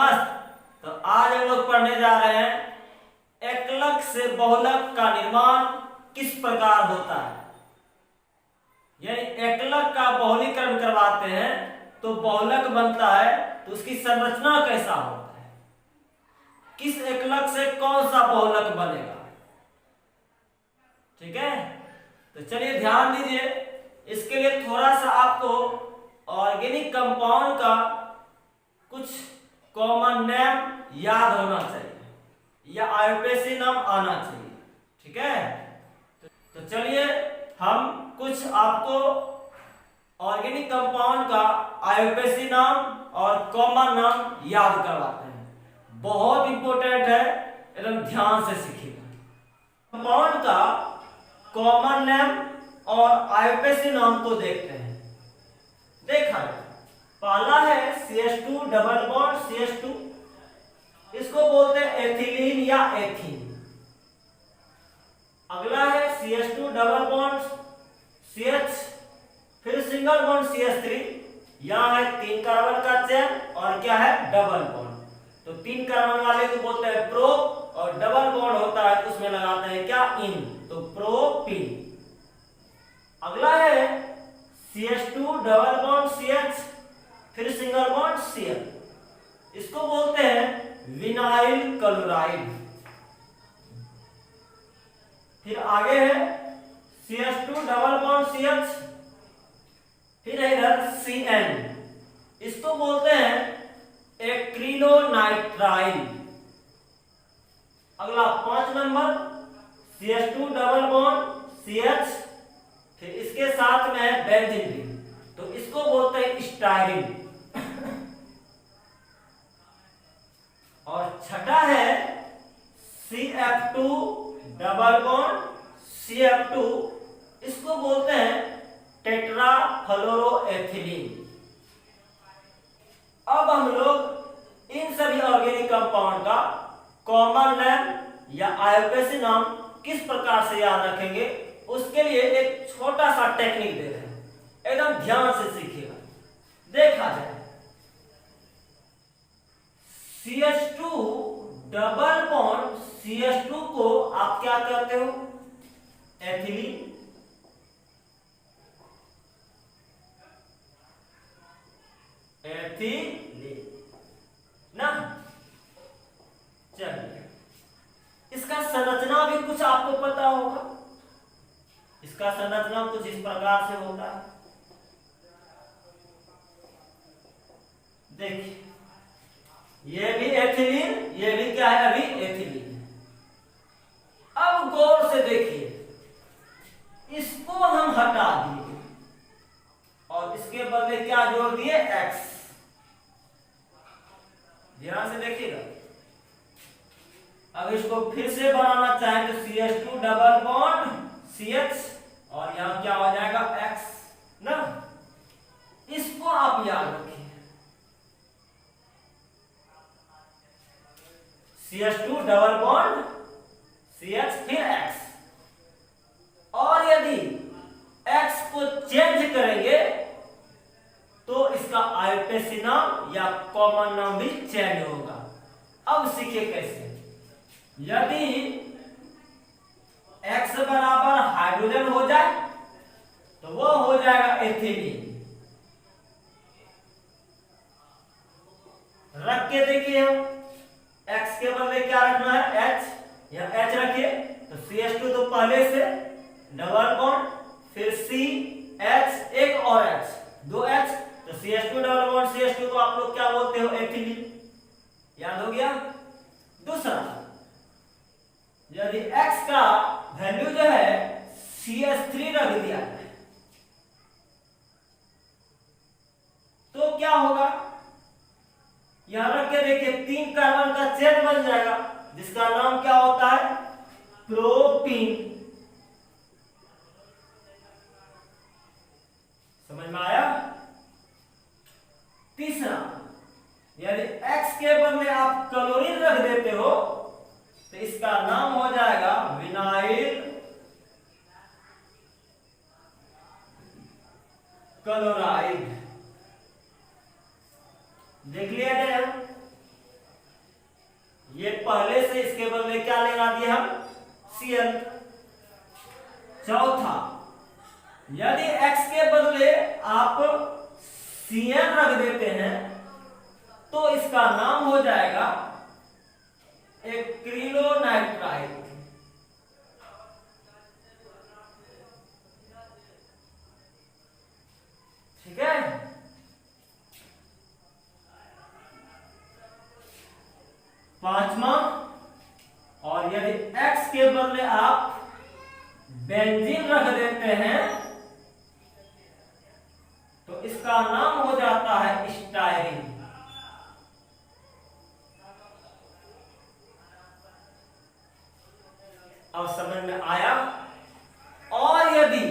मस्त। तो आज हम लोग पढ़ने जा रहे हैं एकलक से बहुलक का निर्माण किस प्रकार होता है। यानी एकलक का बहुलीकरण करवाते हैं तो बहुलक बनता है, तो उसकी संरचना कैसा होता है, किस एकलक से कौन सा बहुलक बनेगा। ठीक है, तो चलिए ध्यान दीजिए। इसके लिए थोड़ा सा आपको ऑर्गेनिक कंपाउंड का कुछ कॉमन नेम याद होना चाहिए या आईयूपीएसी नाम आना चाहिए। ठीक है, तो चलिए हम कुछ आपको ऑर्गेनिक कंपाउंड का आईयूपीएसी नाम और कॉमन नाम याद करवाते हैं। बहुत इंपॉर्टेंट है, एकदम ध्यान से सीखिएगा। कंपाउंड का कॉमन नेम और आईयूपीएसी नाम को देखते हैं। देखा है, पहला है CH2 डबल बॉन्ड CH2, इसको बोलते हैं एथिलीन या एथीन। अगला है CH2 डबल बॉन्ड CH, फिर सिंगल बॉन्ड CH3, यहां है 3 कार्बन का चेन और क्या है डबल बॉन्ड। तो 3 कार्बन वाले को बोलते हैं प्रो, और डबल बॉन्ड होता है तो उसमें लगाते हैं क्या इन, तो प्रोपीन। अगला है CH2 डबल बॉन्ड CH, फिर सिंगल बॉन्ड Cl, इसको बोलते हैं विनाइल क्लोराइड। फिर आगे है CH2 डबल बॉन्ड CH, फिर इधर Cn, इसको बोलते हैं एक्रिलोनाइट्राइल। अगला 5 number CH2 double bond CH, फिर इसके साथ में है बेंजीन रिंग, तो इसको बोलते हैं स्टाइरिन। और छठा है CF2 डबल बॉन्ड CF2, इसको बोलते हैं टेट्राफ्लोरोएथिलीन। अब हम लोग इन सभी ऑर्गेनिक कंपाउंड का कॉमन नेम या आईयूपीएसी नाम किस प्रकार से याद रखेंगे, उसके लिए एक छोटा सा टेक्निक दे रहे हैं, एकदम ध्यान से सीखिएगा। देखा जाए CH2 डबल बॉन्ड CH2 को आप क्या कहते हो, एथिलीन। एथिलीन ना। चलिए, इसका संरचना भी कुछ आपको पता होगा। इसका संरचना कुछ इस प्रकार से होता है। देखिए, ये भी एथिलीन, ये भी क्या है, अभी एथिलीन। अब गौर से देखिए, इसको हम हटा दिए और इसके बदले क्या जोड़ दिए, X। ध्यान से देखिएगा। अब इसको फिर से बनाना चाहें तो CH2 डबल बॉन्ड CH, और यहां क्या हो जाएगा X ना। इसको आप याद रखिए, CH2 डबल बॉन्ड CH फिर X। और यदि X को चेंज करेंगे तो इसका आईयूपीएसी नाम या कॉमन नाम भी चेंज होगा। अब सीखिए कैसे। यदि X बराबर हाइड्रोजन हो जाए तो वो हो जाएगा एथिलीन। रख के देखिए, X के बदले क्या रखना है, H, या H रखिए तो CH2 तो पहले से डबल बॉन्ड, फिर CH, एक और H, 2H, तो CH2 डबल बॉन्ड CH2 को आप लोग क्या बोलते हो, एथिलीन। याद हो गया। दूसरा, यदि X का वैल्यू जो है CH3 रख दिया तो क्या होगा, यहां रख के देखिए 3 कार्बन का चेन बन जाएगा, जिसका नाम क्या होता है, प्रोपीन। समझ में आया। तीसरा, यदि X के बदले आप क्लोरीन रख देते हो तो इसका नाम हो जाएगा विनाइल क्लोराइड। देख लिया जाए। इसके बदले क्या लगा दिए हम, Cl। चौथा, यदि X के बदले आप Cn रख देते हैं तो इसका नाम हो जाएगा एक्रिलोनाइट्राइल। ठीक है। पांचवा, और यदि X के बदले आप बेंजीन रख देते हैं तो इसका नाम हो जाता है स्टायरीन। अब समझ में आया। और यदि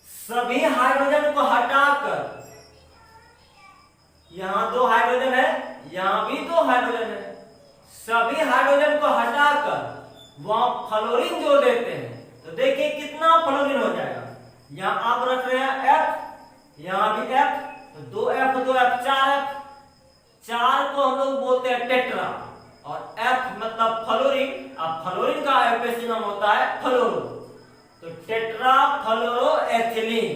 सभी हाइड्रोजन को हटाकर, यहां 2 हाइड्रोजन है, यहां भी 2 हाइड्रोजन है, सभी हाइड्रोजन को हटाकर वहां फ्लोरीन जोड़ देते हैं तो देखिए कितना फ्लोरीन हो जाएगा। यहां आप रख रहे हैं F, यहां भी F, तो 2F 2F 4F, 4 को हम लोग बोलते हैं टेट्रा, और F मतलब फ्लोरीन। अब फ्लोरीन का एफएसी नाम होता है फ्लोरो, तो टेट्रा फ्लोरो एथिलीन,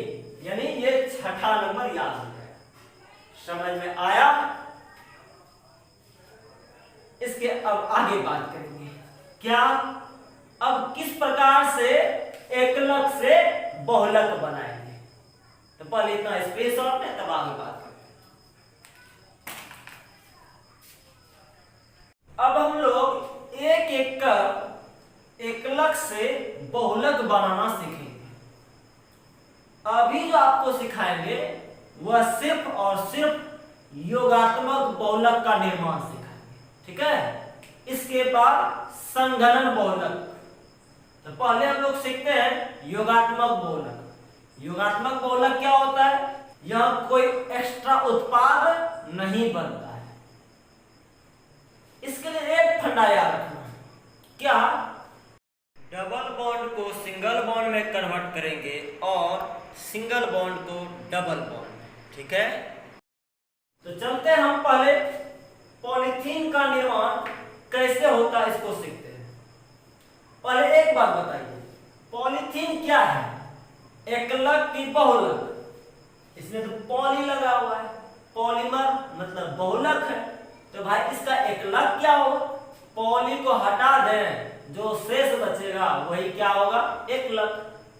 यानी ये 6ठा नंबर याद हो जाएगा। समझ में आया। इसके अब आगे बात करेंगे क्या, अब किस प्रकार से एकलक से बहुलक बनाएंगे। तो पहले इतना स्पेस शॉट है, तब आगे बात करेंगे। अब हम लोग एक एक कर एकलक से बहुलक बनाना सीखेंगे। अभी जो आपको सिखाएंगे वह सिर्फ और सिर्फ योगात्मक बहुलक का निर्माण सिखाएंगे। ठीक है। इसके बाद संघनन बहुलक। तो पहले हम लोग सीखते हैं योगात्मक बहुलक। योगात्मक बहुलक क्या होता है, यह कोई एक्स्ट्रा उत्पाद नहीं बनता है। इसके लिए एक फंडा याद रखना, क्या, डबल बॉन्ड को सिंगल बॉन्ड में कन्वर्ट करेंगे और सिंगल बॉन्ड को डबल बॉन्ड में। ठीक है। तो चलते हैं हम पहले पॉलीथीन का निर्माण कैसे होता है इसको सीखते हैं। पहले एक बात बताइए, पॉलीथीन क्या है, एकलक की बहुलक। इसमें तो पॉली लगा हुआ है, पॉलीमर मतलब बहुलक है, तो भाई इसका एकलक क्या होगा, पॉली को हटा दें जो शेष बचेगा वही क्या होगा, एकलक।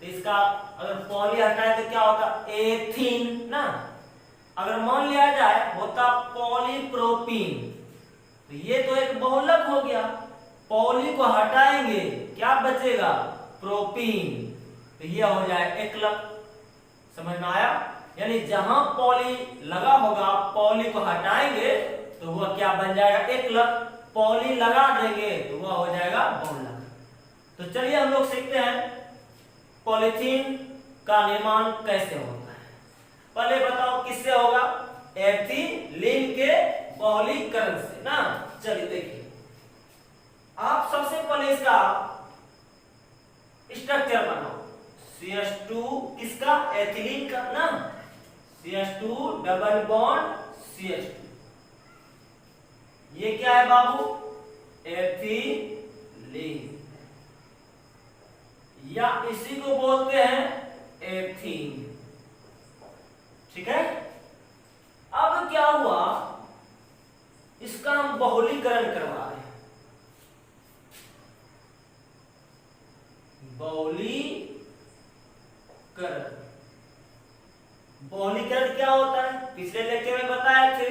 तो इसका अगर पॉली हटाए तो क्या होगा, एथीन ना। अगर मान लिया जाए होता पॉलीप्रोपीन, तो ये तो एक बहुलक हो गया, पॉली को हटाएंगे क्या बचेगा, प्रोपीन, तो ये हो जाए एकलक। समझ में आया। यानी जहां पॉली लगा होगा पॉली को हटाएंगे तो वह क्या बन जाएगा, एकलक। पॉली लगा देंगे तो वह हो जाएगा बहुलक। तो चलिए हम लोग सीखते हैं पॉलीथीन का निर्माण कैसे होता है। पहले बताओ किससे होगा, एथिलीन के बहुलीकरण से ना। चलिए देखिए, आप सबसे पहले इसका स्ट्रक्चर बनाओ। CH2 किसका, एथिलीन का ना, CH2 डबल बॉन्ड CH2, ये क्या है बाबू, एथिलीन, या इसी को बोलते हैं एथीन। ठीक है। अब क्या हुआ, इसका हम बहुलीकरण करवा रहे हैं। बहुलीकरण, बहुलीकरण क्या होता है, पिछले लेक्चर में बताए थे,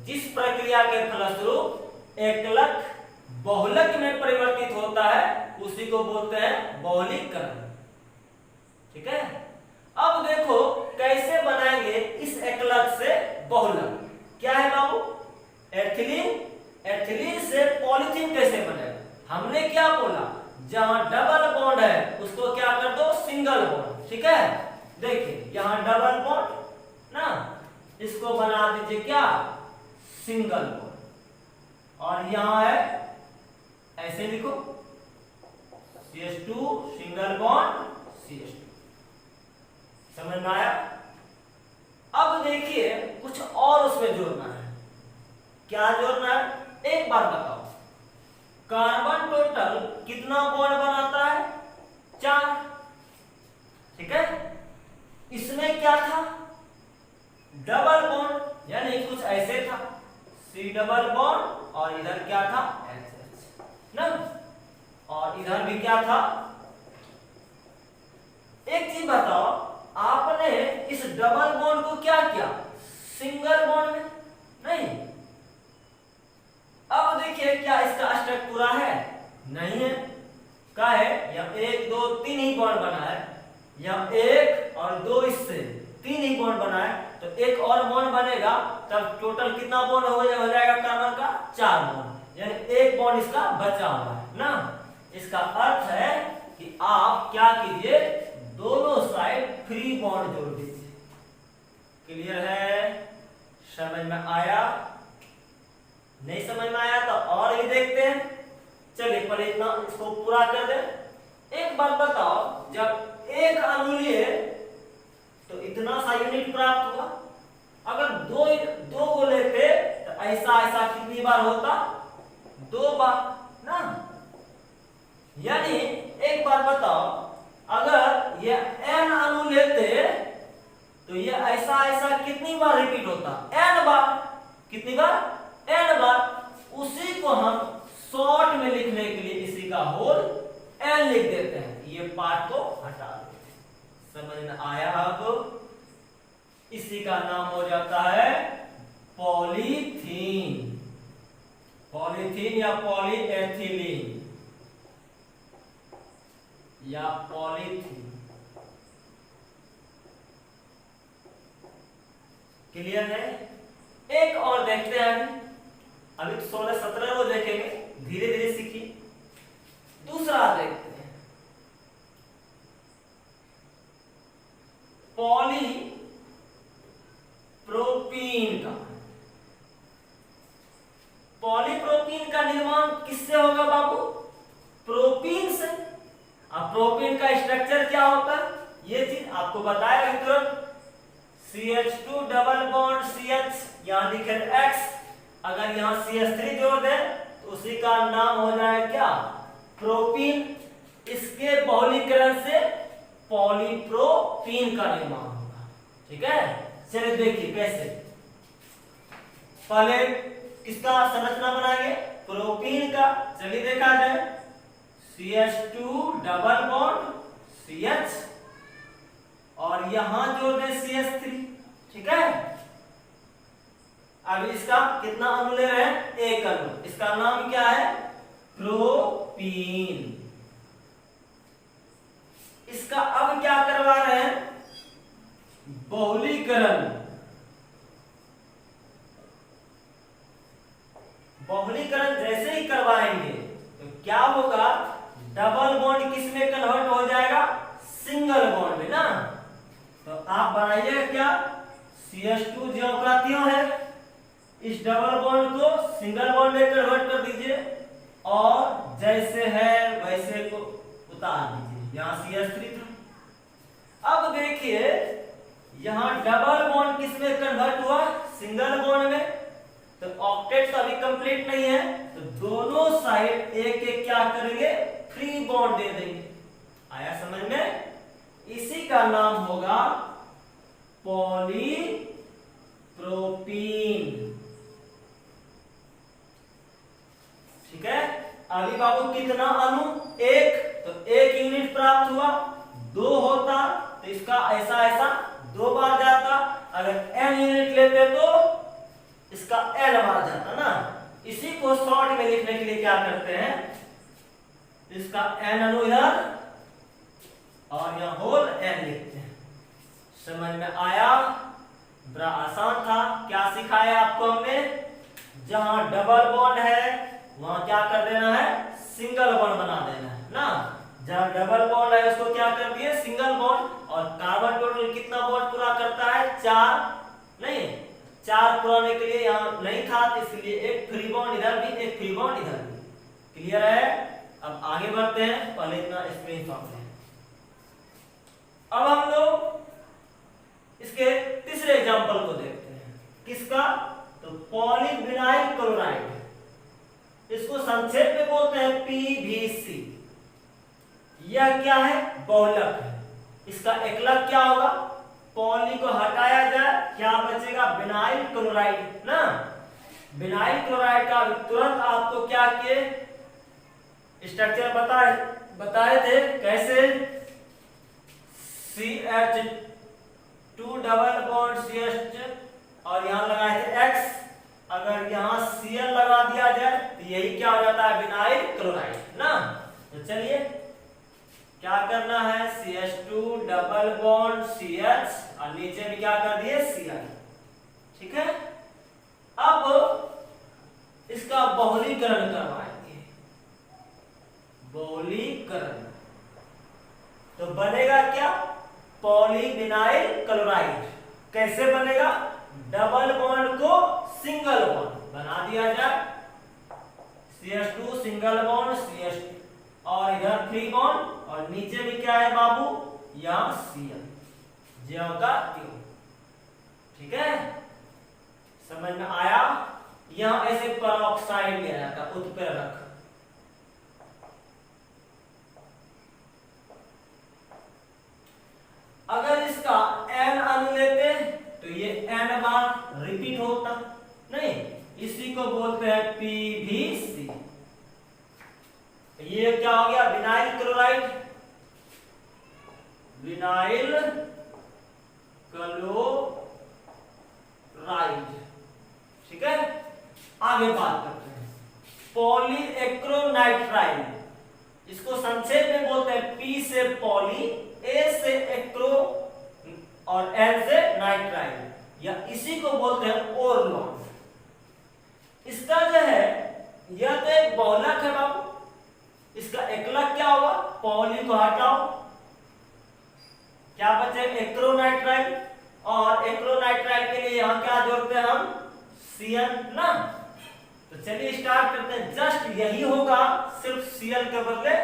जिस प्रक्रिया के फलस्वरूप एकलक बहुलक में परिवर्तित होता है उसी को बोलते हैं बहुलीकरण। ठीक है। अब देखो कैसे बनाएंगे इस एकलक से बहुलक। क्या है बाबू, एथिलीन, एथिलीन से पॉलीथीन कैसे बनेगा। हमने क्या बोला, जहां डबल बॉन्ड है उसको क्या कर दो, सिंगल बॉन्ड। ठीक है। देखिए यहां डबल बॉन्ड ना, इसको बना दीजिए क्या, सिंगल बॉन्ड। और यहां है ऐसे लिखो, CH2 सिंगल बॉन्ड CH2। समझ में आया। अब देखिए कुछ और उसमें जोड़ना है। क्या जोड़ना है, एक बार बताओ, कार्बन टोटल कितना बॉन्ड बनाता है? 4। ठीक है, इसमें क्या था? डबल बॉन्ड, यानी कुछ ऐसे था, C डबल बॉन्ड और इधर क्या था? H ना, और इधर भी क्या था? एक चीज बताओ, आपने इस डबल बॉन्ड को क्या किया? सिंगल बॉन्ड में नहीं। अब देखिए क्या इसका स्ट्रक्चर पूरा है? नहीं है। क्या है? यह 1 2 3 ही बॉन्ड बना है, यह 1 और 2 इससे 3 ही बॉन्ड बना है, तो एक और बॉन्ड बनेगा, तब टोटल कितना बॉन्ड हो जाएगा कार्बन का? 4 बॉन्ड, यानी एक बॉन्ड इसका बचा हुआ है ना। इसका अर्थ है कि आप क्या कीजिए, दोनों साइड फ्री बॉन्ड जोड़ दीजिए। क्लियर है? समझ में आया? नहीं समझ में आया तो और ही देखते हैं। चलिए पहले इतना इसको पूरा कर दे। एक बात बताओ, जब एक अणु लिए तो इतना सा यूनिट प्राप्त हुआ, अगर दो को लेते तो ऐसा ऐसा कितनी बार होता? 2 बार ना। यानी एक बात बताओ, अगर ये n अणु लेते तो ये ऐसा ऐसा कितनी बार रिपीट होता? n बार। कितनी बार? n बार। उसी को हम शॉर्ट में लिखने के लिए इसी का होल n लिख देते हैं, ये पार्ट को हटा देते हैं। समझ में आया? अब इसी का नाम हो जाता है पॉलीथीन। पॉलीथीन या पॉलीएथिलीन या पॉलीथीन। क्लियर है? एक और देखते हैं, अभी 16 17 को देखेंगे, धीरे धीरे सीखिए। दूसरा देखते हैं, पॉलीप्रोपीन का। पॉलीप्रोपीन का निर्माण किससे होगा बाबू? प्रोपीन से। अब प्रोपीन का स्ट्रक्चर क्या होता है, ये चीज आपको बताया तुरंत। CH2 डबल बॉन्ड CH, यहां लिखे X, अगर यहां CH3 जोड़ दे तो उसी का नाम हो जाए क्या? प्रोपीन। इसके बहुलीकरण से पॉलीप्रोपीन का निर्माण होगा। ठीक है, चलिए देखिए कैसे। पहले किसका संरचना बनाएंगे? प्रोपीन का। चलिए देखा जाए, CH2 डबल बॉन्ड CH और यहां जोड़ दें CH3। ठीक है, अब इसका कितना अणु ले रहे हैं? एक अणु। इसका नाम क्या है? प्रोपीन। इसका अब क्या करवा रहे हैं? बहुलीकरण। बहुलीकरण जैसे ही करवाएंगे तो क्या होगा? डबल बॉन्ड किस में कन्वर्ट हो जाएगा? सिंगल बॉन्ड में ना। तो आप बनाइए क्या? CH2 ज्यों का त्यों है, इस डबल बॉन्ड को सिंगल बॉन्ड में कन्वर्ट कर दीजिए और जैसे है वैसे को उतार दीजिए। यहां CH3 था। अब देखिए यहां डबल बॉन्ड किस में कन्वर्ट हुआ? सिंगल बॉन्ड में। तो ऑक्टेट तो अभी कंप्लीट नहीं है, तो दोनों साइड एक एक क्या करेंगे? फ्री बॉन्ड दे देंगे। आया समझ में? इसी का नाम होगा पॉलीप्रोपीन। ठीक है, अभी बाबू कितना अणु? एक, तो एक यूनिट प्राप्त हुआ। 2 होता तो इसका ऐसा ऐसा 2 बार जाता। अगर n यूनिट लेते तो इसका n बार जाता ना। इसी को शॉर्ट में लिखने के लिए क्या करते हैं? इसका n अणु इधर और यहां होल n लिखते हैं। समझ में आया? बड़ा आसान था। क्या सिखाया आपको हमने? जहां डबल बॉन्ड है वहां क्या कर देना है? सिंगल बॉन्ड बना देना है ना। जहां डबल बॉन्ड है उसको क्या कर दिए? Single bond. और कार्बन टोटल कितना बॉन्ड पूरा करता है? 4 नहीं, 4 पुराने के लिए यहां नहीं था, इसलिए एक फ्री बॉन्ड इधर भी, एक फ्री बॉन्ड इधर भी। क्लियर है? अब आगे बढ़ते हैं, पहले इतना इसमें ही समझते हैं। अब हम लोग इसके तीसरे एग्जांपल को देखते हैं। किसका? तो पॉलीविनाइल क्लोराइड। इसको संक्षेप में बोलते हैं पीवीसी। यह क्या है? बहुलक है। इसका एकलक क्या होगा? पॉली को हटाया जाए, क्या बचेगा? विनाइल क्लोराइड ना। विनाइल क्लोराइड का तुरंत आपको क्या किए? स्ट्रक्चर बताए थे कैसे? CH2 डबल बॉन्ड CH और यहां लगाए थे X। अगर यहां Cl लगा दिया जाए तो यही क्या हो जाता है? विनाइल क्लोराइड ना। तो चलिए क्या करना है? CH2 डबल बॉन्ड CH और नीचे में क्या कर दिए? Cl। ठीक है। अब इसका बहुलीकरण करवाएंगे। बहुलीकरण तो बनेगा क्या? Polyvinyl chloride. कैसे बनेगा? डबल बॉन्ड को सिंगल बॉन्ड बना दिया जाए, CH2 सिंगल बॉन्ड CH2 और इधर फ्री बॉन्ड और नीचे में क्या है बाबू? यहां Cl, ज्यों का त्यों। ठीक है, समझ में आया? यहां ऐसे पेरोक्साइड लिया जाता, उत्प्रेरक। अगर इसका n अणु लेते तो ये n बार रिपीट होता नहीं, इसी को बोलते हैं पीवीसी। ये क्या हो गया? Vinyl chloride, vinyl chloride. ठीक है, आगे बात करते हैं पॉलीएक्रोनाइट्राइल। इसको संक्षेप में बोलते हैं P से पॉली, A से एक्रो और N से नाइट्राइल, या इसी को बोलते हैं ओरलॉन। इसका जो है यह तो एक बहुलक है बाबू। इसका एकलक क्या होगा? पॉली को हटाओ, क्या बचे? एक्रोनाइट्राइल। और एक्रोनाइट्राइल के लिए यहां क्या जोड़ते हैं हम? Cl ना। तो चलिए स्टार्ट करते हैं। जस्ट यही होगा, सिर्फ Cl के बदले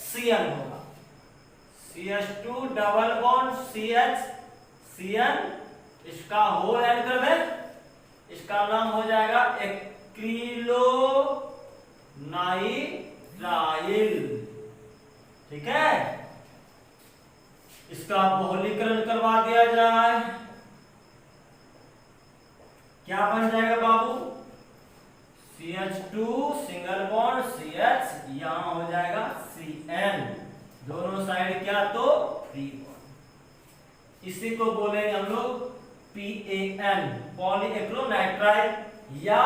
Cl होगा। CH2 double bond CH Cl, इसका होल ऐड कर दें, इसका नाम हो जाएगा एक्रिलोनाइट्राइल। ठीक है, इसका बहुलीकरण करवा दिया जाए, क्या बन जाएगा बाबू? CH2 सिंगल बॉन्ड CH, यहां हो जाएगा Cn, दोनों साइड क्या? तो फ्री बॉन्ड। इसी को बोलेंगे हम लोग PAN, पॉलीएक्रोनाइट्राइल या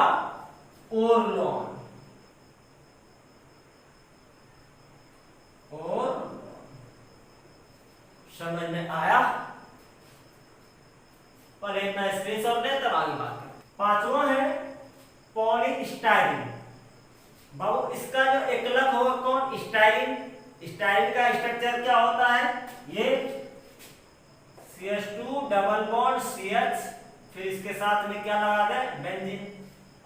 ओरलॉन। और समझ में आया? पर इतना स्क्रीनशॉट ले, तब आगे बात करें। पांचवा है पॉलीस्टाइरीन। बाबू इसका जो एकलक होगा कौन? स्टाइरीन। स्टाइरीन का स्ट्रक्चर क्या होता है? ये CH2 डबल बॉन्ड CH, फिर इसके साथ में क्या लगा दें? बेंजीन।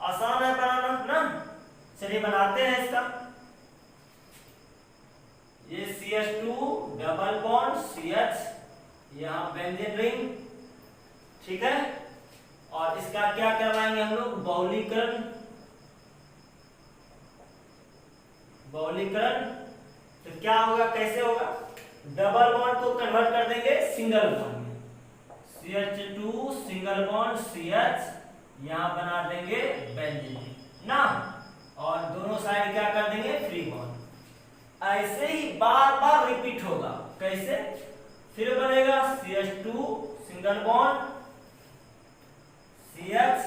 आसान है बनाना ना। चलिए बनाते हैं इसका। ये CH2 डबल बॉन्ड CH, यहां बेंजीन रिंग। ठीक है, और इसका क्या करवाएंगे हम लोग? बहुलीकरण। बहुलीकरण तो क्या होगा? कैसे होगा? डबल बॉन्ड को कन्वर्ट कर देंगे सिंगल बॉन्ड में। CH2 सिंगल बॉन्ड CH, यहां बना देंगे बेंजीन ना, और दोनों साइड क्या कर देंगे? Free bond. ऐसे ही बार बार रिपीट होगा। कैसे? फिर बनेगा CH2 सिंगल बॉन्ड CH,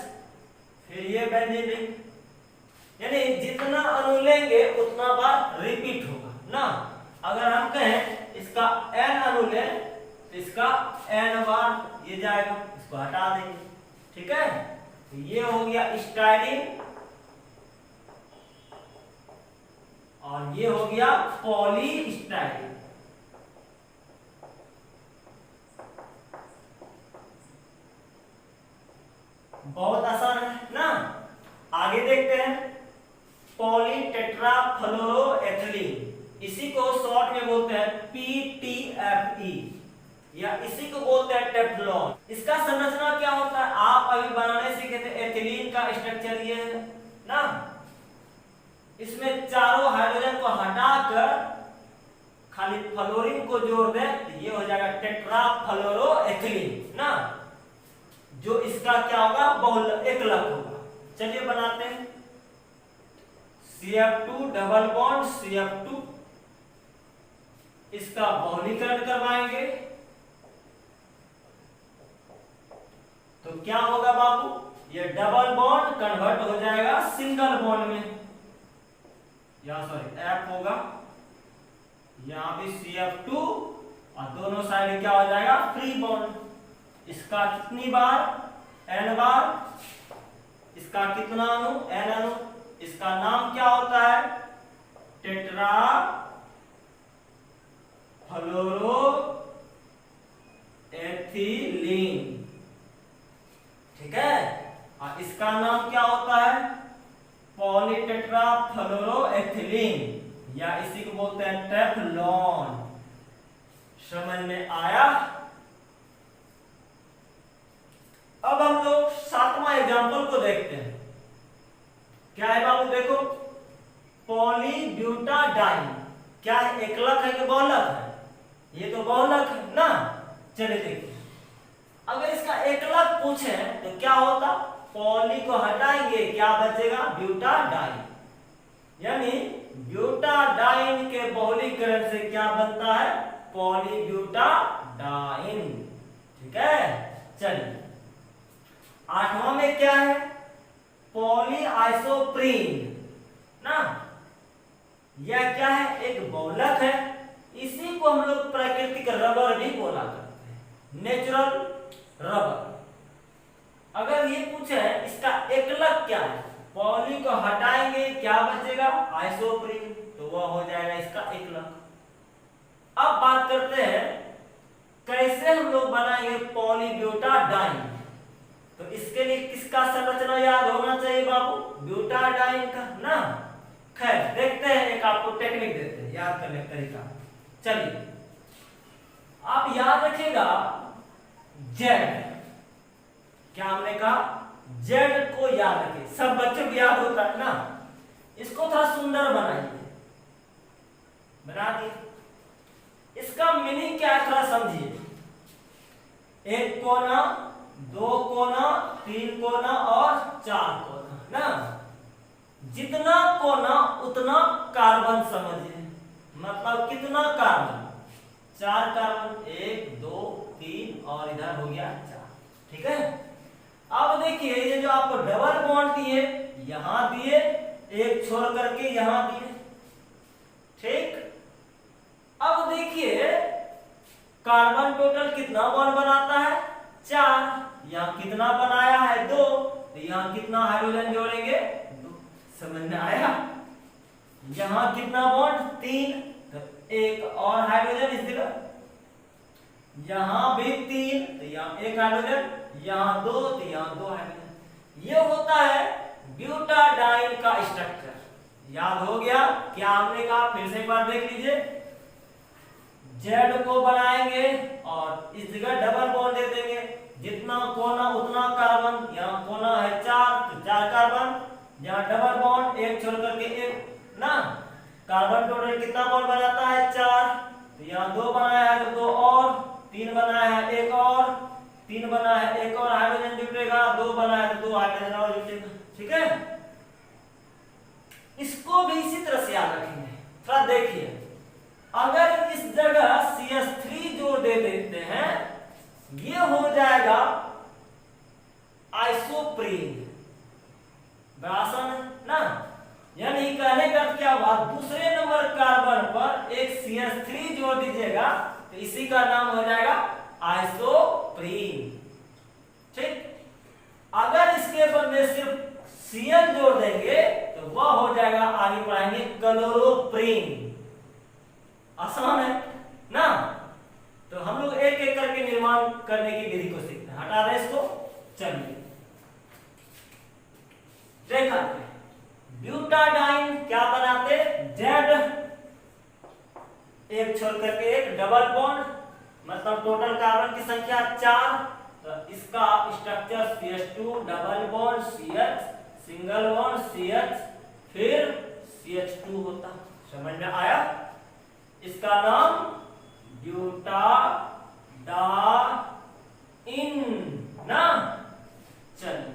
फिर ये बेंजीन रिंग। यानी जितना अणु लेंगे उतना बार रिपीट होगा ना। अगर हम कहें इसका n अणु लें तो इसका n बार ये जाएगा, इसको हटा देंगे। ठीक है, तो ये हो गया स्टाइरीन और ये हो गया पॉलीस्टाइरीन। बहुत आसान है ना। आगे देखते हैं पॉलीटेट्राफ्लोरोएथिलीन। इसी को शॉर्ट में बोलते हैं PTFE, या इसी को बोलते हैं टेफ्लॉन। इसका संरचना क्या होता है? आप अभी बनाने सीखे थे। एथिलीन का स्ट्रक्चर ये है ना। इसमें चारों हाइड्रोजन को हटाकर खाली फ्लोरीन को जोड़ दे तो ये हो जाएगा टेट्राफ्लोरोएथिलीन ना, जो इसका क्या होगा बहुल एकलक होगा। चलिए बनाते हैं। CF2 डबल बॉन्ड CF2, इसका बहुलीकरण करवाएंगे तो क्या होगा बाबू, ये डबल बॉन्ड कन्वर्ट हो जाएगा सिंगल बॉन्ड में, या सॉरी F होगा, यहां भी CF2 और दोनों साइड क्या हो जाएगा फ्री बॉन्ड। इसका कितनी बार N बार, इसका कितना अणु N अणु, इसका नाम क्या होता है टेट्रा फ्लोरो एथिलीन, ठीक है। और इसका नाम क्या होता है पॉलीटेट्राफ्लोरोएथिलीन, या इसी को बोलते हैं टेफ्लॉन। समझ में आया। अब हम लोग 7वां एग्जांपल को देखते हैं। क्या है बाबू, देखो पॉलीब्यूटाडाइन, क्या है एकलक है कि बहुलक है, ये तो बहुलक है ना। चलिए देखिए, अगर इसका एकलक पूछे तो क्या होता, पॉली को हटाएंगे क्या बचेगा ब्यूटाडाइन, यानी ब्यूटाडाइन के बहुलीकरण से क्या बनता है पॉलीब्यूटाडाइन, ठीक है। चलिए 8वां में क्या है पॉलीआइसोप्रीन ना, यह क्या है एक बहुलक है, इसी को हम लोग प्राकृतिक रबर भी बोला करते हैं, नेचुरल रबर। अगर ये पूछे इसका एकलक क्या है, पॉली को हटाएंगे क्या बचेगा आइसोप्रीन, तो वह हो जाएगा इसका एकलक। अब बात करते हैं कैसे हम लोग बनाएंगे पॉलीब्यूटाडाइन, तो इसके लिए किसका संरचना याद होना चाहिए बाबू, ब्यूटाडाइन का ना। खैर देखते हैं, एक आपको टेक्निक देते हैं याद करने का तरीका। चलिए आप याद रखिएगा जेड, क्या हमने कहा जेड को याद रखिए, सब बच्चों को याद होता है ना। इसको थोड़ा सुंदर बनाइए, बना दिए। इसका मीनिंग क्या है थोड़ा समझिए, एक कोना, दो कोना, तीन कोना और चार कोना ना, जितना कोना उतना कार्बन समझिए, मतलब कितना कार्बन, चार कार्बन, 1 2 3 और इधर हो गया 4, ठीक है। अब देखिए ये जो आपको डबल बॉन्ड दिए, यहां दिए, एक छोड़ करके यहां दिए, ठीक। अब देखिए कार्बन टोटल कितना बॉन्ड बनाता है 4, यहां कितना बनाया है 2, तो यहां कितना हाइड्रोजन जोड़ेंगे 2, समझ में आया। यहां कितना बॉन्ड 3, तो एक और हाइड्रोजन इस जगह, यहां भी 3, तो यहां एक हाइड्रोजन, यहां 2, तो यहां 2 हाइड्रोजन। ये होता है ब्यूटाडाइन का स्ट्रक्चर। याद हो गया क्या हमने कहा, फिर से एक बार देख लीजिए। जेड को बनाएंगे और इस जगह डबल बॉन्ड दे देंगे, जितना कोना उतना कार्बन, यहाँ कोना है 4 तो 4 कार्बन, यहाँ डबल बॉन्ड एक छोड़ करके एक ना, कार्बन टोटल कितना बॉन्ड बनाता है 4, तो यहाँ 2 बनाया है तो 2 और, 3 बनाया है 1 और, 3 बना है 1 और हाइड्रोजन जुटेगा, 2 बना है तो 2 हाइड्रोजन और जुटेगा, ठीक है। इसको भी इसी तरह से याद रखेंगे। थोड़ा देखिए, अगर इस जगह CH3 जोड़ दे देते हैं, ये हो जाएगा आइसोप्रीन, आसान ना। यानी कहने का क्या हुआ, दूसरे नंबर कार्बन पर एक CH3 जोड़ दीजिएगा तो इसी का नाम हो जाएगा आइसोप्रीन, ठीक। अगर इसके बदले सिर्फ Cl जोड़ देंगे तो वह हो जाएगा, आगे पढ़ाएंगे क्लोरोप्रीन। आसान है ना। तो हम लोग एक एक करके निर्माण करने की विधि को सीखते हैं। हटा दें इसको, चलिए देखा ब्यूटाडाइन क्या बनाते, जेड एक छोड़ करके एक, डबल बॉन्ड मतलब टोटल कार्बन की संख्या 4, तो इसका structure CH2 double bond CH, single bond CH, फिर CH2 होता। समझ में आया? इसका नाम ब्यूटाडाइन ना। चलिए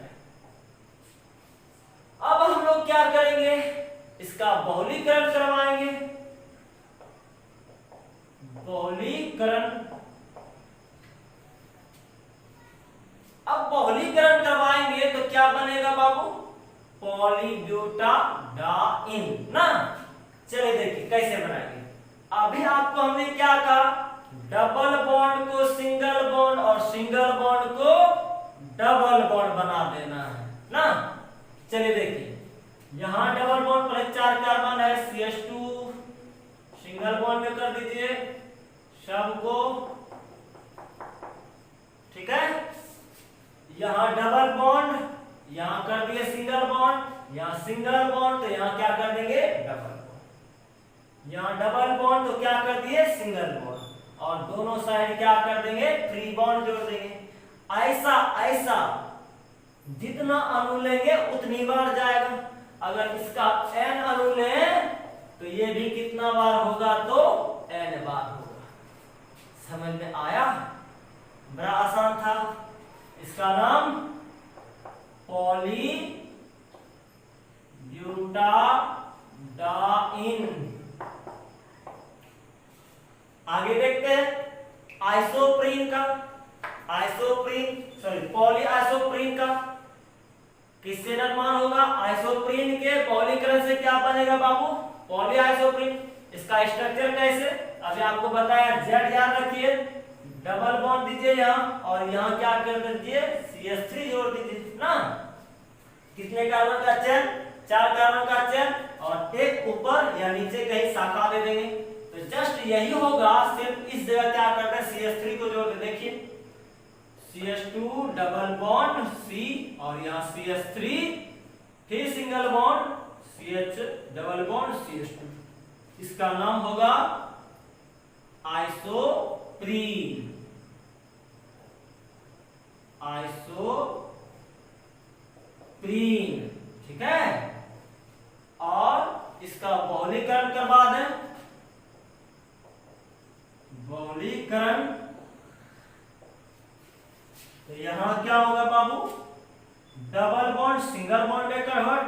अब हम लोग क्या करेंगे, इसका बहुलीकरण करवाएंगे। बहुलीकरण, अब बहुलीकरण करवाएंगे तो क्या बनेगा बाबू, पॉलीब्यूटाडाइन ना। चलिए देखिए कैसे बनाएंगे। अभी आपको हमने क्या कहा, डबल बॉन्ड को सिंगल बॉन्ड और सिंगल बॉन्ड को डबल बॉन्ड बना देना है ना। चलिए देखिए, यहां डबल बॉन्ड पर 4 कार्बन है, CH2 सिंगल बॉन्ड में कर दीजिए सबको, ठीक है। यहां डबल बॉन्ड, यहां कर दिए सिंगल बॉन्ड, यहां सिंगल बॉन्ड तो यहां क्या कर देंगे, डबल बॉन्ड। यहां डबल बॉन्ड तो क्या कर दिए, सिंगल बॉन्ड, और दोनों साइड क्या कर देंगे, फ्री बॉन्ड जोड़ देंगे। ऐसा ऐसा जितना अणु लेंगे उतनी बार जाएगा। अगर इसका n अणु लें तो ये भी कितना बार होगा, तो n बार होगा। समझ में आया? बड़ा आसान था। इसका नाम पॉलीब्यूटाडाइन। आगे देखते हैं आइसोप्रीन का, पॉली आइसोप्रीन का किससे निर्माण होगा, आइसोप्रीन के बहुलीकरण से क्या बनेगा बाबू, पॉली आइसोप्रीन। इसका स्ट्रक्चर कैसे, अभी आपको बताया, जेड याद रखिए, डबल बॉन्ड दीजिए यहां, और यहां क्या कर दीजिए, CH3 जोड़ दीजिए ना। कितने कार्बन का चेन, 4 कार्बन का चेन, और एक ऊपर या नीचे कहीं शाखा दे देंगे। तो जस्ट यही होगा, सिर्फ इस जगह क्या करते हैं, CH3 को जोड़ दे। देखिए CH2 डबल बॉन्ड C, और यहाँ CH3 फिर single bond CH double bond CH2। इसका नाम होगा आइसोप्रीन। आइसोप्रीन, ठीक है। और इसका बहुलीकरण करवा दें, बहुलीकरण तो यहां क्या होगा बाबू, डबल बॉन्ड सिंगल बॉन्ड में कन्वर्ट,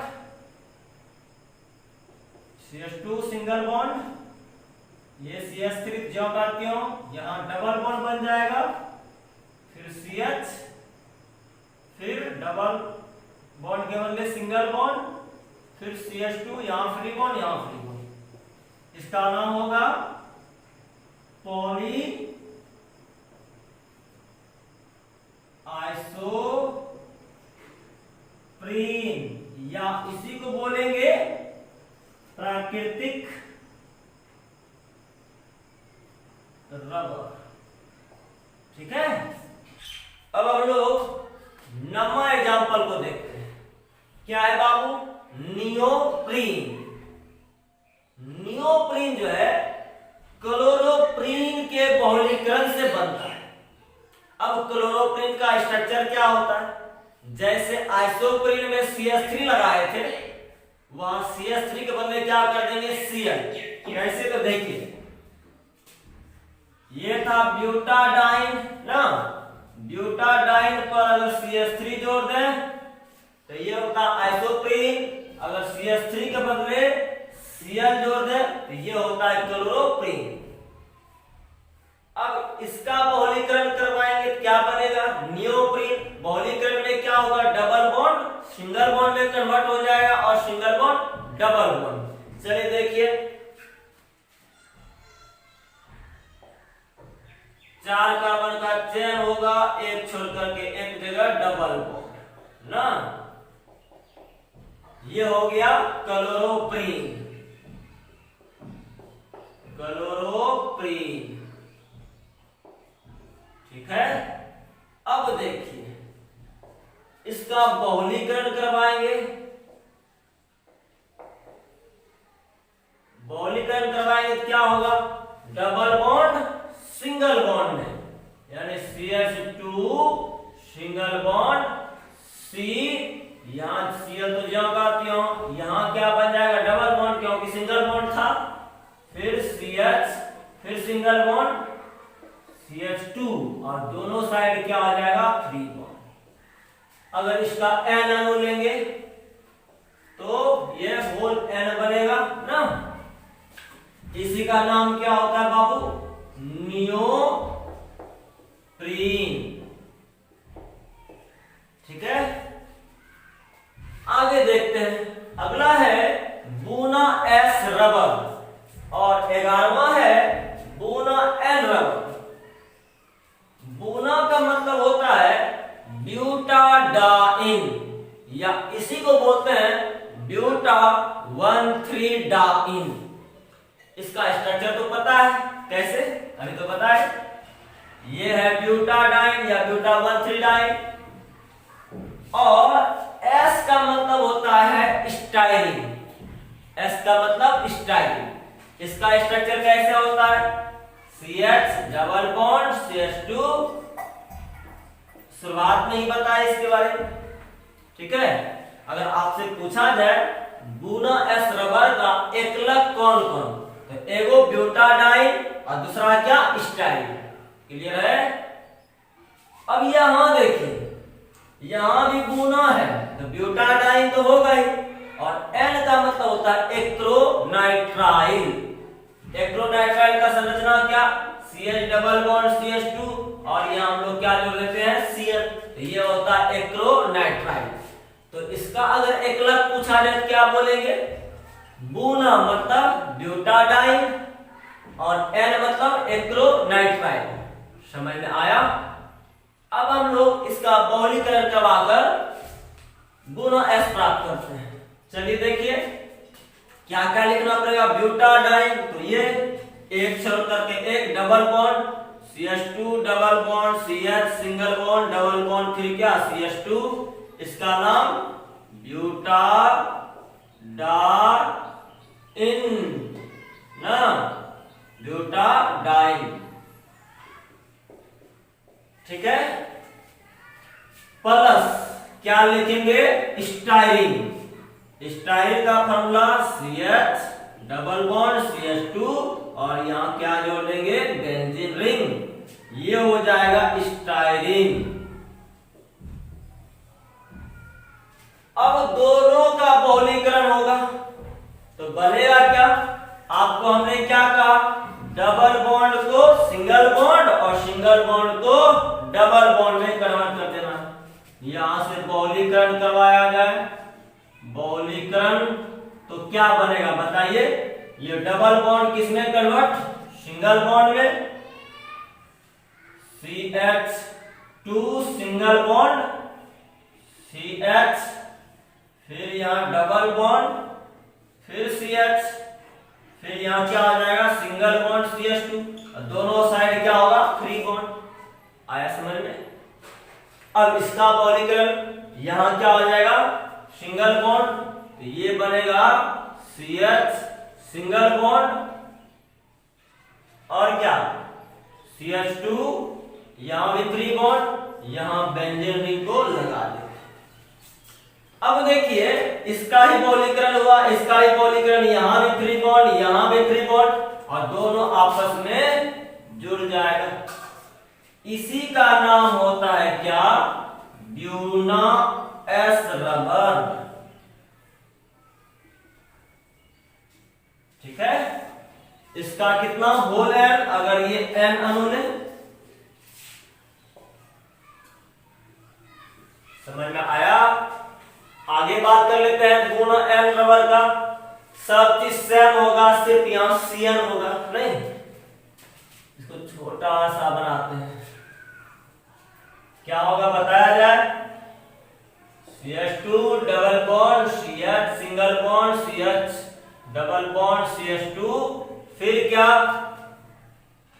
CH2 सिंगल बॉन्ड, ये CH3 जो करती हूं, यहां डबल बॉन्ड बन जाएगा, फिर CH, फिर डबल बॉन्ड के बदले सिंगल बॉन्ड, फिर CH2, यहां फ्री बॉन्ड, यहां फ्री बॉन्ड। इसका नाम होगा पॉली आइसोप्रीन, या इसी को बोलेंगे प्राकृतिक रबर, ठीक है। अब हम लोग नंबर एग्जांपल को देखते हैं। क्या है बाबू, नियोप्रीन। नियोप्रीन जो है क्लोरोप्रीन के बहुलीकरण से बनता है। अब क्लोरोप्रीन का स्ट्रक्चर क्या होता है, जैसे आइसोप्रीन में CH3 लगाए थे, वहां CH3 के बदले क्या कर देंगे, Cl। कैसे, तो देखिए ये था ब्यूटाडाइन ना, ब्यूटाडाइन पर अगर CH3 जोड़ दें तो ये होता आइसोप्रीन, अगर CH3 के बदले Cl जोड़ दें तो ये होता है क्लोरोप्रीन। अब इसका बहुलीकरण करवाएंगे, क्या बनेगा, नियोप्रीन। बहुलीकरण में क्या होगा, डबल बॉन्ड सिंगल बॉन्ड में कन्वर्ट हो जाएगा, और सिंगल बॉन्ड डबल बॉन्ड। चलिए देखिए, 4 कार्बन का चेन होगा, एक छोड़ करके एक जगह डबल बॉन्ड ना, ये हो गया क्लोरोप्रीन। क्लोरोप्रीन, ठीक है। अब देखिए इसका बहुलीकरण करवाएंगे, बहुलीकरण करवाएंगे क्या होगा, डबल बॉन्ड सिंगल बॉन्ड में, यानी CH2 सिंगल बॉन्ड C, यहां Cl तो ज्यों करती हूं, यहां क्या बन जाएगा, डबल बॉन्ड, क्योंकि सिंगल बॉन्ड CH2 और दोनों साइड क्या हो जाएगा फ्री बॉन्ड। अगर इसका N अणु लेंगे तो ये होल N बनेगा ना। इसी का नाम क्या होता है बाबू, नियोप्रीन। ठीक है, आगे देखते हैं। अगला है बूना S रबर और 11वां है बूना N रबर। बूना का मतलब होता है ब्यूटाडाइन या इसी को बोलते हैं ब्यूटा 1,3-डाइन। इसका स्ट्रक्चर तो पता है कैसे, अभी तो पता है। ये है ब्यूटाडाइन या ब्यूटा 1,3-डाइन और S का मतलब होता है स्टाइरिन। S का मतलब स्टाइरिन। इसका स्ट्रक्चर कैसे होता है, CH डबल बॉन्ड CH2। शुरुआत में ही बताया इसके बारे में। ठीक है, अगर आपसे पूछा जाए बूना S रबर का एकलक कौन कौन, तो एगो ब्यूटाडाइन और दूसरा क्या स्टाइरिन। क्लियर है। अब यहां देखिए, यहां भी बूना है तो ब्यूटाडाइन तो होगा ही और N का मतलब होता है एक्रोनाइट्राइल। एक्रोनाइट्राइल का संरचना क्या, CH डबल बॉन्ड CH2 और यहाँ हम लोग क्या जोड़ लेते हैं CH, तो ये होता है एक्रोनाइट्राइल। तो इसका अगर एकलक पूछा जाए क्या बोलेंगे, बूना मतलब ब्यूटाडाइन और N मतलब एक्रोनाइट्राइल। समझ में आया। अब हम लोग इसका बहुलीकरण करवाकर बूना S प्राप्त करते हैं। चलिए देखिए क्या क्या लिखना पड़ेगा। ब्यूटाडाइन तो ये एक छोड़ करके एक double bond CH2 double bond CH single bond double bond फिर क्या CH2, इसका नाम ब्यूटाडाइन ना, ब्यूटाडाइन। ठीक है, प्लस क्या लिखेंगे स्टाइरिन। स्टाइरिन का formula CH double bond CH2 और यहां क्या जोड़ देंगे बेंजीन रिंग, ये हो जाएगा स्टाइरिन। अब दोनों का बहुलीकरण होगा तो बनेगा क्या, आपको हमने क्या कहा, डबल बॉन्ड को सिंगल बॉन्ड और सिंगल बॉन्ड को डबल बॉन्ड में कन्वर्ट कर देना। यहां से बहुलीकरण करवाया जाए, बहुलीकरण तो क्या बनेगा बताइए। ये डबल बॉन्ड किसमें कन्वर्ट, सिंगल बॉन्ड में, CH2 सिंगल बॉन्ड CH, फिर यहां डबल बॉन्ड फिर CH, फिर यहां क्या आ जाएगा सिंगल बॉन्ड CH2 और दोनों साइड क्या होगा फ्री बॉन्ड। आया समझ में। अब इसका बहुलीकरण यहां क्या हो जाएगा सिंगल बॉन्ड, तो ये बनेगा CH सिंगल बॉन्ड और क्या CH2, यहां भी फ्री बॉन्ड, यहां बेंजीन रिंग को लगा दे। अब देखिए इसका ही बहुलीकरण हुआ, इसका ही बहुलीकरण, यहां भी फ्री बॉन्ड यहां भी फ्री बॉन्ड और दोनों आपस में जुड़ जाएगा। इसी का नाम होता है क्या ब्यूना S रबर। ठीक है, इसका कितना होल N, अगर ये N अणु ने, समझ में आया। आगे बात कर लेते हैं बूना N रबर का। सब चीज सेम होगा, सिर्फ यहां CN होगा नहीं, इसको छोटा सा बनाते हैं। क्या होगा बताया जाए, CH2 double bond CH single bond CH double bond CH2, फिर क्या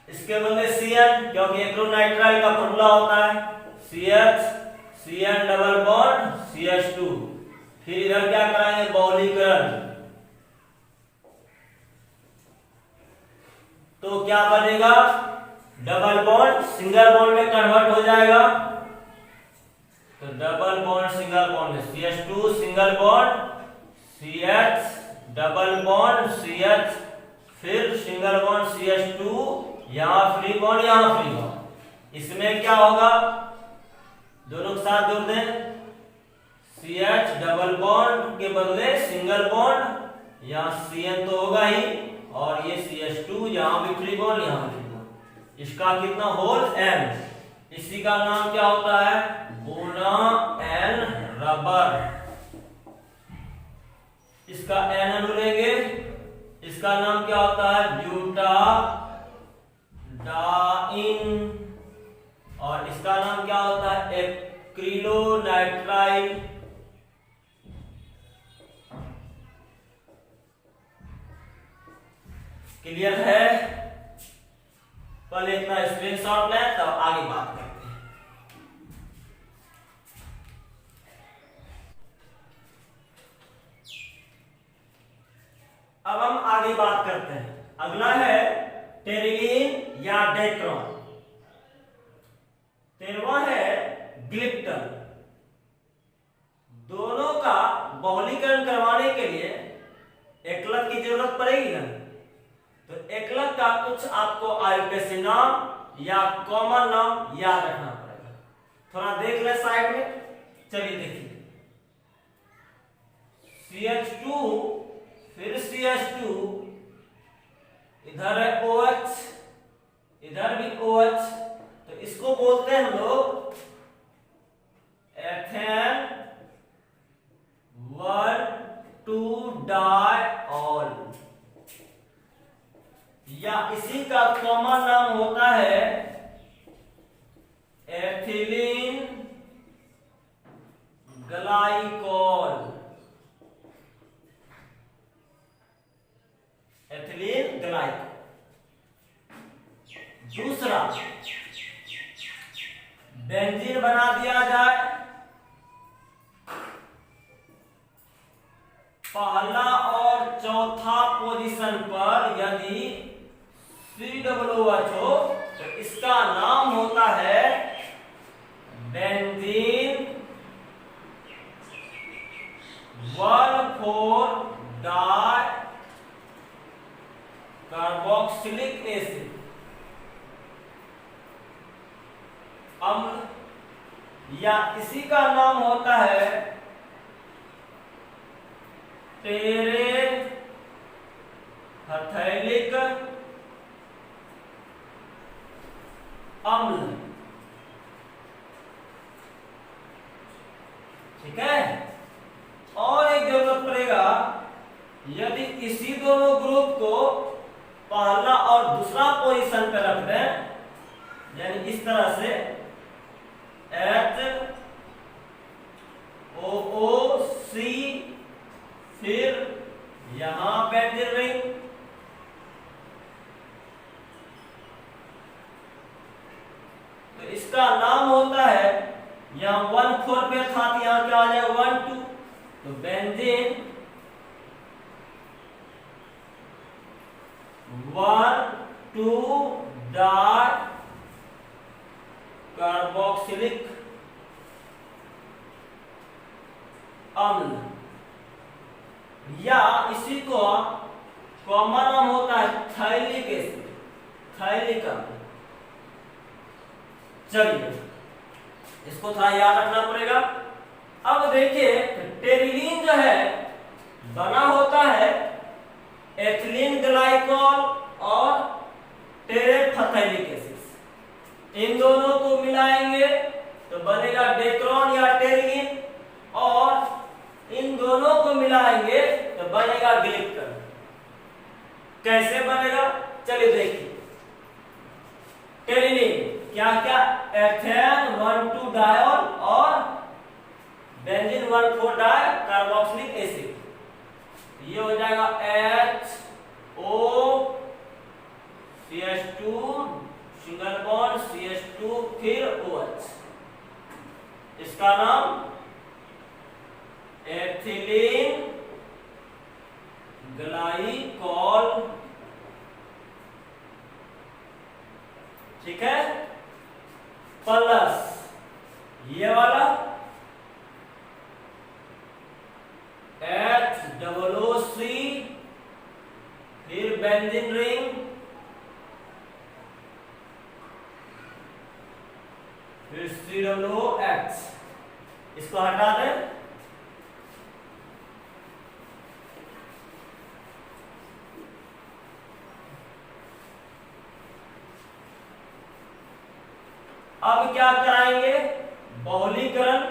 इसके बदले CN, क्योंकि एक्रोनाइट्राइल का फॉर्मूला होता है CH CN double bond CH2, फिर इधर क्या कराएंगे बहुलीकरण, तो क्या बनेगा डबल बॉन्ड सिंगल बॉन्ड में कन्वर्ट हो जाएगा। तो डबल बॉन्ड सिंगल बॉन्ड में CH2 single bond CH double bond CH, फिर सिंगल बॉन्ड CH2, यहाँ फ्री बॉन्ड, यहाँ फ्री बॉन्ड। इसमें क्या होगा, दोनों के साथ जोड़ दें, CH डबल बॉन्ड के बदले सिंगल बॉन्ड, यहाँ CN तो होगा ही, और ये CH2, यहाँ भी फ्री बॉन्ड, यहाँ भी फ्री बॉन्ड। इसका कितना होल N, इसी का नाम क्या होता है, बोना N रबर। इसका N अणु लेंगे, इसका नाम क्या होता है, ब्यूटा डाइन, और इसका नाम क्या होता है, एक्रिलोनाइट्राइल। क्लियर है, पहले इतना स्क्रीनशॉट लें तब आगे बात करते हैं। अब हम आगे बात करते हैं, अगला है टेरिलीन या डेक्रोन। 13वां है ग्लिप्टन। दोनों का बहुलीकरण करवाने के लिए एकलक की जरूरत पड़ेगी ना, तो एकलक का कुछ आपको आयुर्वेदिक नाम या कॉमन नाम याद रखना पड़ेगा। थोड़ा देख ले साइड में, चलिए देखिए, CH2, फिर CH2, इधर है OH, इधर भी OH, तो इसको बोलते हैं हम लोग एथेन 1,2 डाइऑल, या इसी का कॉमन नाम होता है एथिलीन ग्लाइकोल। Ethylene glycol. दूसरा, बेंजीन बना दिया जाए, पहला और चौथा पोजीशन पर यदि COOH हो तो इसका नाम होता है बेंजीन 1,4 डाई कार्बोक्सिलिक एसिड अम्ल, या इसी का नाम होता है टेरे हथैलिक अम्ल। ठीक है, और एक जरूरत पड़ेगा, यदि इसी दोनों ग्रुप को पहला और दूसरा पोजीशन पे रख दें, यानी इस तरह से HOOC, फिर यहां बेंजीन रिंग, तो इसका नाम होता है, यहां 1,4 पे था तो यहां क्या आ जाएगा 1,2, तो बेंजीन 1,2 डाई कार्बोक्सिलिक अम्ल, या इसी को कॉमन नाम होता है थैलिक एसिड, थैलिक अम्ल। चलिए, इसको थोड़ा याद रखना पड़ेगा। अब देखिए, टेरिलीन जो है बना होता है एथिलीन ग्लाइकोल और टेरेफथैलिक एसिड। इन दोनों को मिलाएंगे तो बनेगा डेक्रोन या टेरिलीन, और इन दोनों को मिलाएंगे तो बनेगा ग्लिप्टन। कैसे बनेगा, चलिए देखिए। टेरिलीन क्या क्या, एथेन 1,2 डायोल और बेंजीन 1,4 डाई कार्बोक्सिलिक एसिड। ये हो जाएगा HOCH2 सिंगल बॉन्ड CH2 फिर OH। इसका नाम एथिलीन ग्लाइकोल। ठीक है, प्लस ये वाला HOOC, फिर बेंजीन रिंग इसको हटा दें। अब क्या कराएंगे, बहुलीकरण।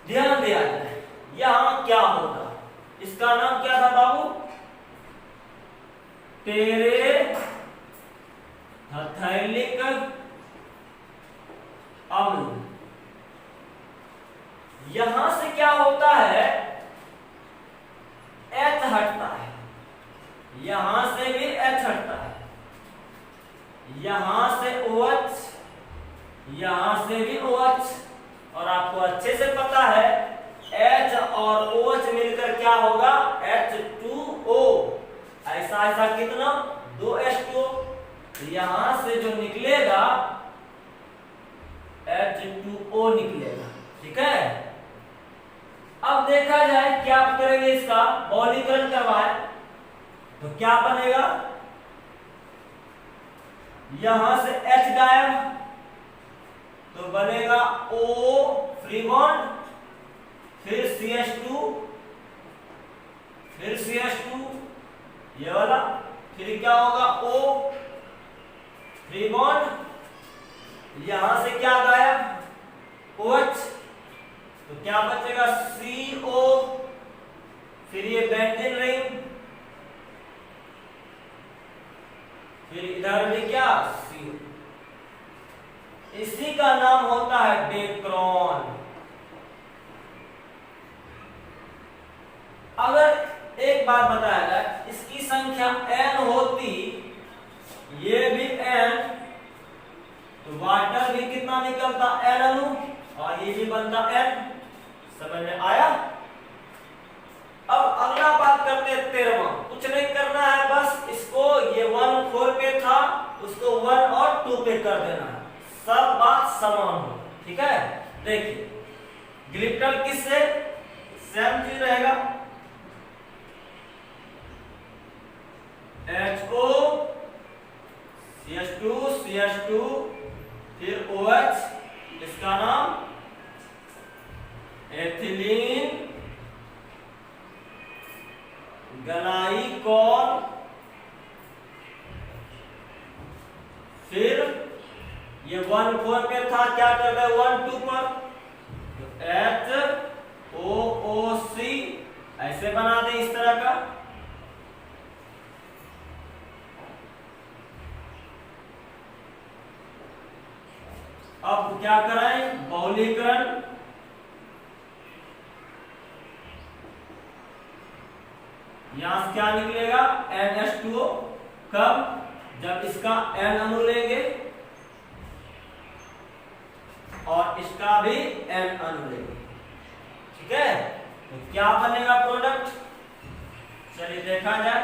ध्यान दिया जाए यहां क्या होगा, इसका नाम क्या था बाबू, टेरे थैलिक अम्ल। यहां से क्या होता है, H हटता है, यहां से भी H हटता है, यहां से OH, यहां से भी OH, और आपको अच्छे से पता है H और OH मिलकर क्या होगा, H2O। ऐसा ऐसा कितना, 2 H2O। तो यहां से जो निकलेगा H2O निकलेगा, ठीक है। अब देखा जाए क्या करेंगे, इसका बहुलीकरण करवाए तो क्या बनेगा, यहां से H गायब तो बनेगा O फ्री बॉन्ड, फिर CH2, फिर CH2 ये वाला, फिर क्या होगा O फ्री बॉन्ड, यहां से क्या गायब OH, तो क्या बचेगा CO, फिर ये बेंजीन रिंग, फिर इधर भी क्या CO। इसी का नाम होता है डेक्रोन। अगर एक बात बताया जाए, इसकी संख्या n होती, ये भी n, तो वाटर भी कितना निकलता, n अणु, और ये भी बनता n। समझ में आया। अब अगला बात करते हैं 13वां। कुछ नहीं करना है, बस इसको ये 1 4 पे था, उसको 1 और 2 पे कर देना है, सब बात समान हो, ठीक है। देखिए ग्लिप्टन किससे, सेम चीज रहेगा, HO CH2 CH2 फिर OH, इसका नाम एथिलीन ग्लाइकॉल, फिर ये 1 4 पे था, क्या कर रहे 1 2 पर, HOOC ऐसे बना दे इस तरह का। अब क्या कराएं, बहुलीकरण। यहां से क्या निकलेगा, NH2O, कब, जब इसका N अणु लेंगे और इसका भी N अणु लेंगे, ठीक है। तो क्या बनेगा प्रोडक्ट, चलिए देखा जाए।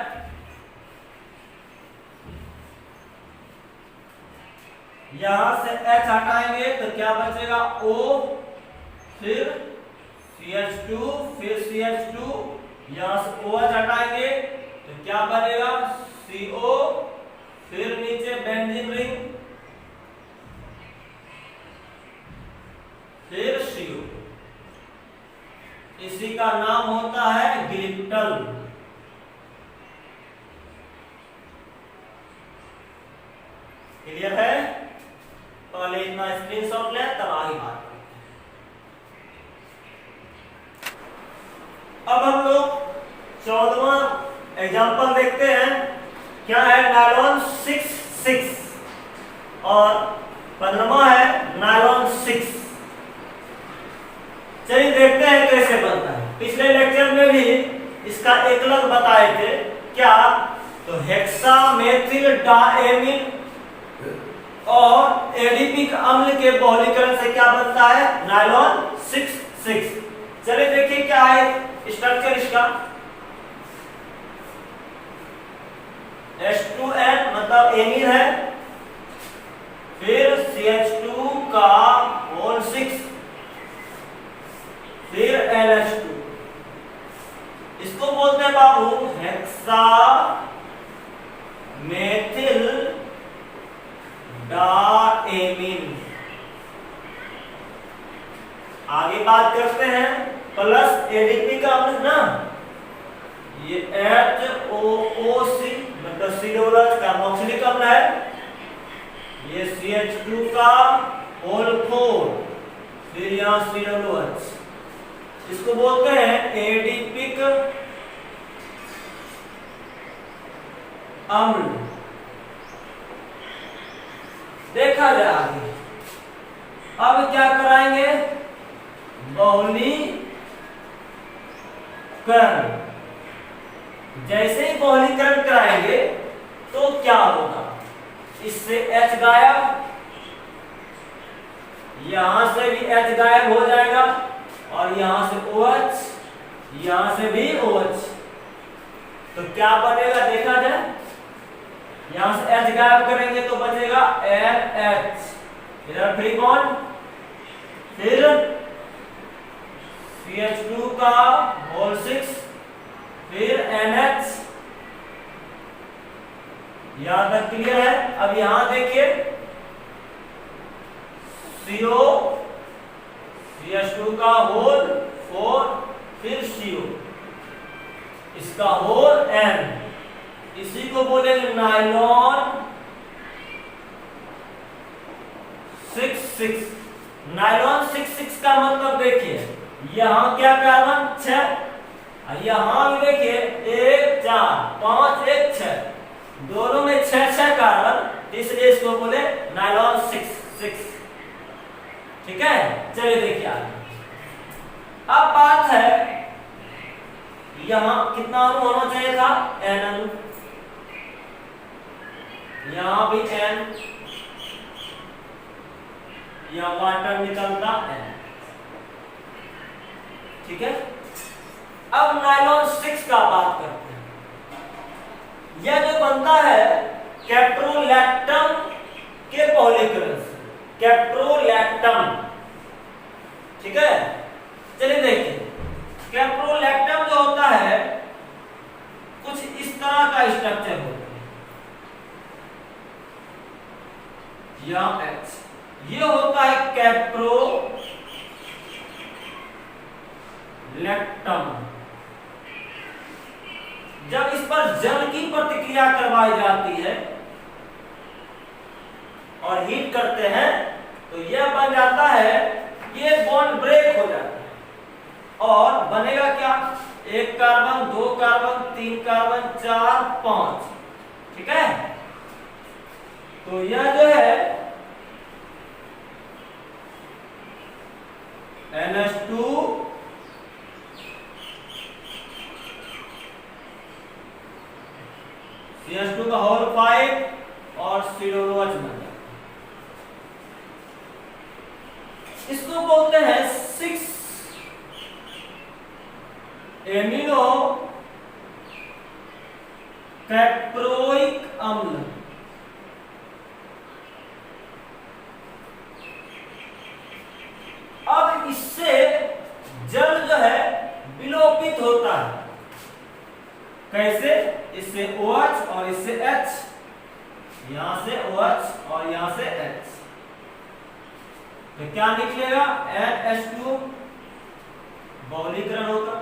यहां से H हटाएंगे तो क्या बचेगा, O, फिर CH2, फिर CH2, यहां से OH हटाएंगे तो क्या बनेगा, CO, फिर नीचे बेंजीन रिंग, फिर CO। इसी का नाम होता है ग्लिप्टन। क्लियर है, पहले इतना स्क्रीनशॉट ले तब आगे बात करते हैं। अब हम लोग 14वां एग्जांपल देखते हैं, क्या है, नायलॉन 6 और 15वां है नायलॉन 6। चलिए देखते हैं कैसे बनता है। पिछले लेक्चर में भी इसका एकलक बताए थे, क्या, तो हेक्सामेथिल डाएमीन और एडिपिक अम्ल के बहुलीकरण से क्या बनता है, नायलॉन 6। चलिए देखिए क्या है स्ट्रक्चर इसका, H2N मतलब एमीन है, फिर CH2 का होल 6, फिर NH2, इसको बोलते हैं बाबू हेक्सा मेथिल डाएमीन। एमीन। आगे बात करते हैं प्लस एडीपी का अम्ल ना, ये HOOC मतलब सिडोलस कार्बोक्सिलिक अम्ल है। ये CH2 का होल 4, फिर यहाँ सिडोलोच, इसको बोलते हैं एडीपिक अम्ल। देखा जाए आगे, अब क्या कराएंगे, बहुलीकरण। जैसे ही बहुलीकरण कराएंगे तो क्या होगा, इससे H गायब, यहां से भी H गायब हो जाएगा, और यहां से OH, यहां से भी OH, तो क्या बनेगा देखा जाए, यहां से H गायब करेंगे तो बचेगा NH, इधर फ्री बॉन्ड, फिर CH2 का होल 6, फिर NH। यहां तक क्लियर है। अब यहां देखिए CO, CH2 का होल 4, फिर CO, इसका होल N, इसी को बोलेंगे नायलॉन 6-6। नायलॉन 6-6 का मतलब देखिए, यहां क्या कार्बन 6, यहां भी देखिए 1 4 5 1 6, दोनों में 6 कार्बन, इसलिए इसको बोले नायलॉन 6-6। ठीक है, चलिए देखिए आगे। अब बात है यहां कितना अणु होना चाहिए था, N अणु, यहां भी N, यहां वाटर निकलता N। ठीक है, अब नायलॉन 6 का बात करते हैं। यह जो बनता है कैप्रोलैक्टम के बहुलीकरण से, कैप्रोलैक्टम। ठीक है, चलिए देखिए, कैप्रोलैक्टम जो होता है कुछ इस तरह का स्ट्रक्चर होता है, यहां H, ये होता है कैप्रोलैक्टम। जब इस पर जल की प्रतिक्रिया करवाई जाती है और हीट करते हैं तो यह बन जाता है, ये बॉन्ड ब्रेक हो जाता है और बनेगा क्या, 1 कार्बन 2 कार्बन 3 कार्बन 4 5। ठीक है, तो यह जो है NH2 CH2 का होल 5 और सिडोलोच बन जाता है। इसको बोलते हैं 6 एमिनो कैप्रोइक अम्ल। अब इससे जल जो है विलोपित होता है, कैसे, इससे OH और इससे H, यहां से OH और यहां से H, तो क्या निकलेगा, NH2, बहुलीकरण होगा,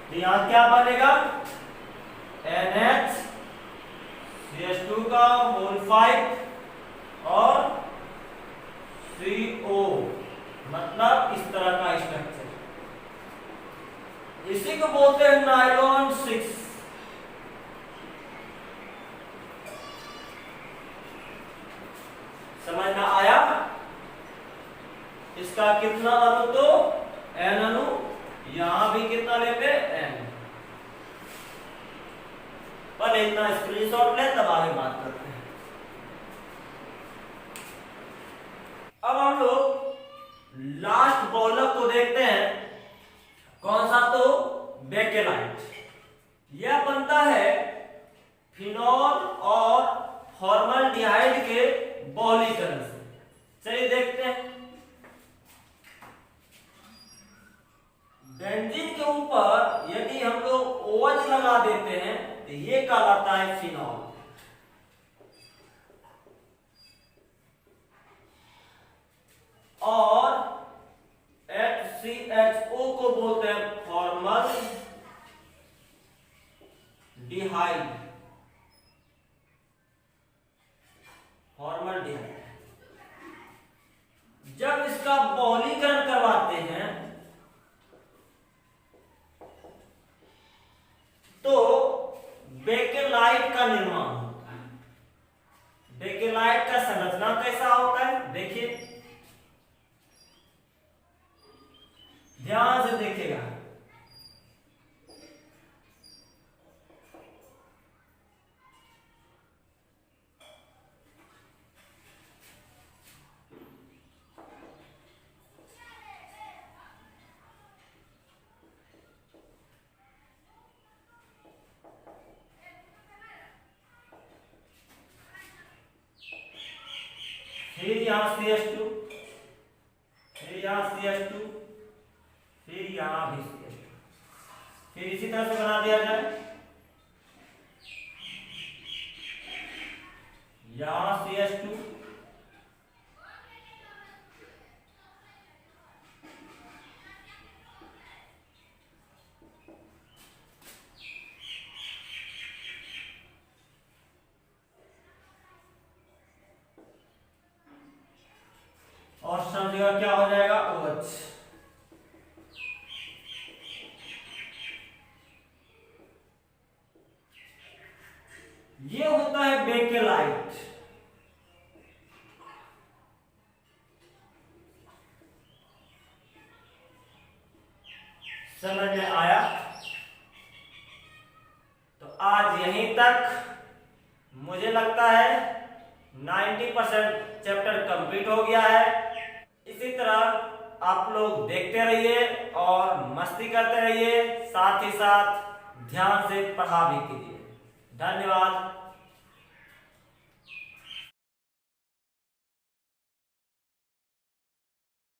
तो यहां क्या बनेगा, NH, CH2 का होल 5 और CO, मतलब इस तरह का स्ट्रक्चर, इसी को बोलते हैं नायलॉन 6। समझ में आया, इसका कितना अणु, तो N अणु, यहां भी कितना लेते हैं N। पर इतना स्क्रीनशॉट ले तब आगे बात करते हैं। अब हम लोग लास्ट बहुलक को देखते हैं, कौन सा, तो बेकेलाइट। यह बनता है फिनॉल और फॉर्मल्डिहाइड के बहुलीकरण से। चलिए देखते हैं, बेंजीन के ऊपर यदि हम लोग OH लगा देते हैं तो ये कहलाता है फिनॉल। CHO को बोलते हैं फॉर्मल डिहाइड, फॉर्मल डिहाइड। जब इसका बहुलीकरण करवाते हैं तो बेकेलाइट का निर्माण होता है। बेकेलाइट का संरचना कैसा होता है देखिए, ध्यान से देखिएगा। फिर यहाँ CH2, फिर यहाँ CH2, फिर यहाँ भी CH2, फिर इसी तरह से बना दिया जाए। यहाँ CH2, और सब जगह क्या हो जाएगा OH। ये होता है बेकेलाइट। समझ में आया? तो आज यहीं तक मुझे लगता है 90% चैप्टर कंप्लीट हो गया है। इसी तरह आप लोग देखते रहिए और मस्ती करते रहिए, साथ ही साथ ध्यान से पढ़ा भी कीजिए। धन्यवाद।